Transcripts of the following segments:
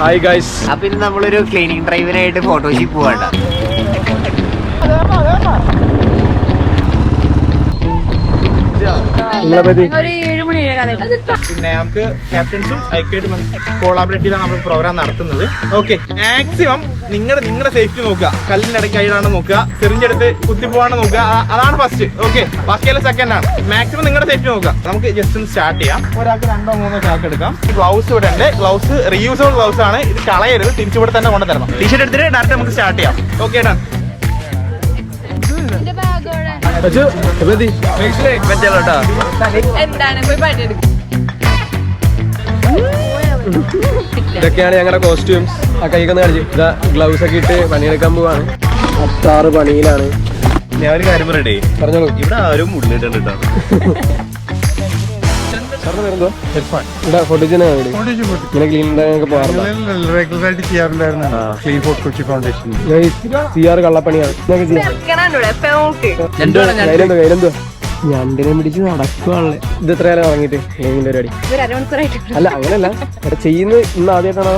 Hi guys. അപ്പൊ ഇന്ന് നമ്മളൊരു ക്ലീനിങ് ഡ്രൈവിനായിട്ട് ഫോട്ടോഷൂട്ട് പോവാണ്ട. പിന്നെ നമുക്ക് ക്യാപ്റ്റൻസും ഐക്യമായിട്ട് കോളാബറേറ്റ് ചെയ്താണ് നമ്മൾ പ്രോഗ്രാം നടത്തുന്നത്. ഓക്കെ, മാക്സിമം നിങ്ങളുടെ സേഫ്റ്റി നോക്കുക. കല്ലിന്റെ ഇടയ്ക്ക് ആയിട്ടാണ് നോക്കുക, ചെറിഞ്ഞെടുത്ത് കുത്തിപ്പോവാണ് നോക്കുക. അതാണ് ഫസ്റ്റ്. ഓക്കെ, ബാക്കിയെല്ലാം സെക്കൻഡ് ആണ്. മാക്സിമം നിങ്ങളുടെ സേഫ്റ്റി നോക്കുക. നമുക്ക് ജസ്റ്റ് ഒന്ന് സ്റ്റാർട്ട് ചെയ്യാം. ഒരാൾക്ക് 2-3 ചാക്ക് എടുക്കാം. ഗ്ലൗസ് ഇവിടെ ഉണ്ട്. ഗ്ലൗസ് റീയൂസബിൾ ഗ്ലൗസ് ആണ്. ഇത് കളയരുത്, തിരിച്ചിവിടെ തന്നെ കൊണ്ടുതരണം. ടീഷർട്ട് എടുത്തിട്ട് ഡയറക്റ്റ് നമുക്ക് സ്റ്റാർട്ട് ചെയ്യാം. Okay done. ഇതൊക്കെയാണ് ഞങ്ങളുടെ കോസ്റ്റ്യൂംസ്. ആ കൈക്കൊന്ന് കാണിച്ചു. ഇതാ ഗ്ലൗസ് ഒക്കെ ഇട്ട് പണിയെടുക്കാൻ പോവാണ്. 6 പണിയിലാണ്. ഞാൻ ഒരു കാര്യം പറയട്ടെ, പറഞ്ഞോളൂ. ഇവിടെ ആരും ഉള്ളിട്ടുണ്ടോ? ഇവിടെ ഫോട്ടോജിനെ ഇങ്ങനെ ക്ലീൻ റെഗുലറായിട്ട് ചെയ്യാറുണ്ടായിരുന്നു. Clean fort Kochi foundation. CR കള്ളപ്പണിയാണ്. കയ്യിലെന്തോ ഞണ്ടിനെ പിടിച്ച് നടക്കുവാണല്ലേ. ഇത് എത്ര കാലം ഇറങ്ങിയിട്ട് ക്ലീനിന്റെ പരിപാടി? അല്ല, അങ്ങനെയല്ല. ഇവിടെ ചെയ്യുന്നത് ഇന്ന് ആദ്യമായിട്ടാണോ?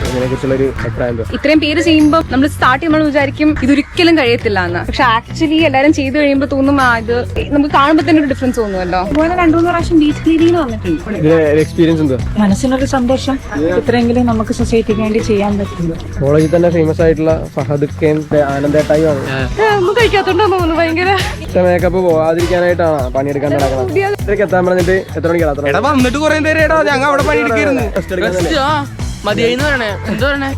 അതിനെ കുറിച്ചുള്ളൊരു അഭിപ്രായം എന്തോ? ഇത്രയും പേര് ചെയ്യുമ്പോൾ നമ്മൾ സ്റ്റാർട്ട് ചെയ്യുമ്പോൾ വിചാരിക്കും ഇതൊരിക്കലും കഴിയത്തില്ല എന്ന്. പക്ഷെ ആക്ച്വലി എല്ലാരും ചെയ്ത് കഴിയുമ്പോൾ തോന്നും ഇത് നമുക്ക് കാണുമ്പോൾ തന്നെ ഒരു ഡിഫറൻസ് തോന്നുമല്ലോ. അതുപോലെ 2-3 പ്രാവശ്യം ബീച്ച് ക്ലീനിങ്ങിന് വന്നിട്ടുണ്ട്. ഇതിന്റെ എക്സ്പീരിയൻസ് എന്തോ? മനസ്സിനൊരു സന്തോഷം. ഇത്രയെങ്കിലും നമുക്ക് സൊസൈറ്റിക്ക് വേണ്ടി ചെയ്യാൻ പറ്റുള്ളൂ. കോളേജിൽ തന്നെ ഫേമസ് ആയിട്ടുള്ള ഫഹദ് ഖേൻ ആനന്ദേട്ടായിയാണ്. ഒന്നും കഴിക്കാത്തോണ്ടോ തോന്നുന്നു. ഭയങ്കര മേക്കപ്പ് പോവാതിരിക്കാനായിട്ടാണ് പണിയെടുക്കാൻ നടക്കുന്നത്. ഇതൊക്കെ എത്താൻ പറഞ്ഞിട്ട് എത്ര മണിക്ക് വന്നിട്ട് കുറെ നേരം ഞങ്ങൾ അവിടെ പണിയെടുക്കായിരുന്നു. മതിയായിന്ന് പറയണേ. എന്താ പറയണേ?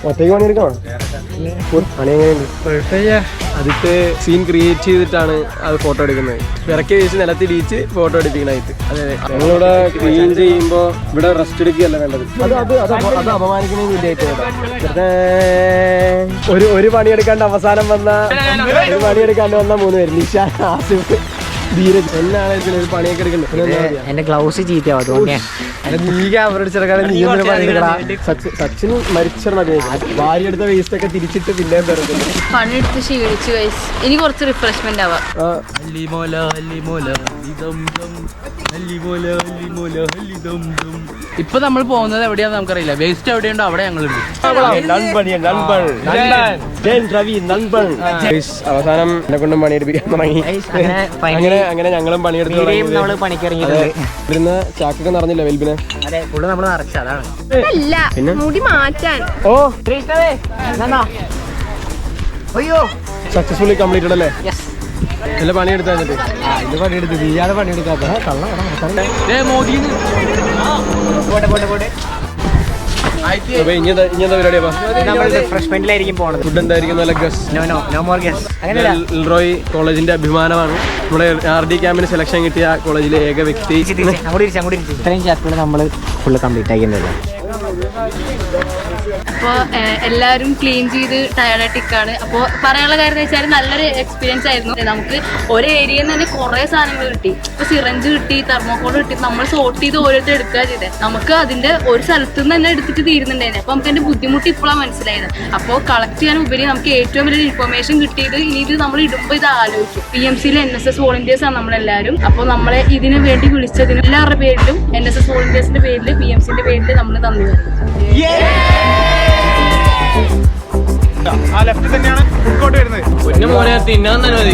ഒറ്റയ്ക്ക് പണിയെടുക്കണം. പണി എങ്ങനെയുണ്ട്? അതിട്ട് സീൻ ക്രിയേറ്റ് ചെയ്തിട്ടാണ് അത് ഫോട്ടോ എടുക്കുന്നത്. ഇറക്കി വെച്ച് നിലത്തിടിച്ച് ഫോട്ടോ എടുപ്പിക്കണായിട്ട്. അതെ, ഞങ്ങളിവിടെ ക്ലീൻ ചെയ്യുമ്പോ ഇവിടെ റെസ്റ്റ് എടുക്കുകയല്ല വേണ്ടത്. അത് അപമാനിക്കുന്ന രീതിയായിട്ട് ഒരു പണിയെടുക്കാണ്ട് അവസാനം വന്ന 3 പേര് നിഷാൻ, ആസിഫ്, ധീരജ്. എന്നാണെങ്കിൽ ഒരു പണിയൊക്കെ എടുക്കണ്ടേ? എന്റെ ഗ്ലൗസ് ചീത്തയാവും. നീ ക്യാമറ ചെറുക്കാതെ നീ ഒന്നും പണിയെടുക്കടാ. സച്ചിൻ മരിച്ചിടണ ഭാര്യ എടുത്ത വേസ്റ്റ് ഒക്കെ തിരിച്ചിട്ട് പിന്നെയും തരുന്നത്. പണിയെടുത്ത് ക്ഷീണിച്ചു ഗൈസ്. ഇനി കുറച്ച് റിഫ്രഷ്മെന്റ് ആവാം. ഇപ്പൊ നമ്മൾ പോകുന്നത് എവിടെയാന്ന് നമുക്കറിയില്ല. വേസ്റ്റ് എവിടെയുണ്ടോ അവിടെ ഞങ്ങളുണ്ട്. അവസാനം എന്നെ കൊണ്ടും പണിയെടുപ്പിക്കാൻ തുടങ്ങി. അങ്ങനെ ഞങ്ങളും പണിയെടുത്ത് ഇവിടുന്ന് ചാക്കൊക്കെ നിറഞ്ഞില്ല വെൽബിനെ. നമ്മൾ നിറച്ചതാണ്. അല്ല, മുടി മാറ്റാൻ. ഓ, അയ്യോ, സക്സസ്ഫുള്ളി കംപ്ലീറ്റഡ് അല്ലേ? നല്ല പണിയെടുത്താ. ഇത് പണിയെടുത്ത് നീയാതെ പണിയെടുക്കാത്ത ഇങ്ങനത്തെ പരിപാടിയാ. റിഫ്രഷ്മെന്റിലായിരിക്കും പോണത്. ഫുഡ് എന്തായിരിക്കും? നല്ല ഗസ്. No more guess. അങ്ങനെയല്ല, ഇൽറോയ് കോളേജിന്റെ അഭിമാനമാണ്. നമ്മുടെ RD ക്യാമ്പിന് സെലക്ഷൻ കിട്ടിയ കോളേജിലെ ഏക വ്യക്തി. ഇത്രയും ചാക്കുകൾ നമ്മൾ ഫുള്ള് കംപ്ലീറ്റ് ആക്കിയതല്ലോ. അപ്പോൾ എല്ലാവരും ക്ലീൻ ചെയ്ത് ടയർഡായിട്ടിരിക്കുകയാണ്. അപ്പോൾ പറയാനുള്ള കാര്യം എന്ന് വെച്ചാൽ നല്ലൊരു എക്സ്പീരിയൻസ് ആയിരുന്നു. നമുക്ക് ഒരു ഏരിയയിൽ നിന്ന് തന്നെ കുറേ സാധനങ്ങൾ കിട്ടി. ഇപ്പോൾ സിറഞ്ച് കിട്ടി, തെർമോക്കോൾ കിട്ടി. നമ്മൾ സോർട്ട് ചെയ്ത് ഓരോരുത്തർ എടുക്കുക ചെയ്തത്. നമുക്ക് അതിന്റെ ഒരു സ്ഥലത്ത് നിന്ന് തന്നെ എടുത്തിട്ട് തീരുന്നുണ്ടായിരുന്നു. അപ്പോൾ നമുക്ക് അതിന്റെ ബുദ്ധിമുട്ട് ഇപ്പോഴാണ് മനസ്സിലായത്. അപ്പോൾ കളക്ട് ചെയ്യാൻ ഉപരി നമുക്ക് ഏറ്റവും വലിയ ഇൻഫർമേഷൻ കിട്ടിയത് ഇനി ഇത് നമ്മൾ ഇടുമ്പോൾ ഇത് ആലോചിക്കും. PMCയിലെ NSS വോളണ്ടിയേഴ്സ് ആണ് നമ്മളെല്ലാവരും. അപ്പോൾ നമ്മളെ ഇതിനു വേണ്ടി വിളിച്ചതിന് എല്ലാവരുടെ പേരിലും NSS വോളണ്ടിയേഴ്സിന്റെ പേരിൽ PMCന്റെ പേരിൽ നമ്മൾ നന്ദി പറയും. ആ ലെഫ്റ്റ് തന്നെയാണ് ഫുഡ് കോർട്ട് വരുന്നത്. പിന്നെ മോനെ തിന്നാൻ തന്നെ മതി.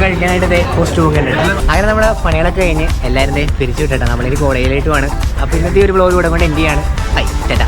കഴിക്കാനായിട്ട് കോസ്റ്റ്യൂം അങ്ങനെ നമ്മുടെ പണികളൊക്കെ കഴിഞ്ഞ് എല്ലാവരും പിരിച്ചു വിട്ടിട്ടാണ്. നമ്മളിത് കോളേജിലേറ്റ് പോവാണ്. അപ്പൊ ഇന്നത്തെ ഒരു വ്ലോഗ് ഇവിടെ കൊണ്ട് എൻഡ് ചെയ്യാണ്. ബൈ, ടാറ്റാ.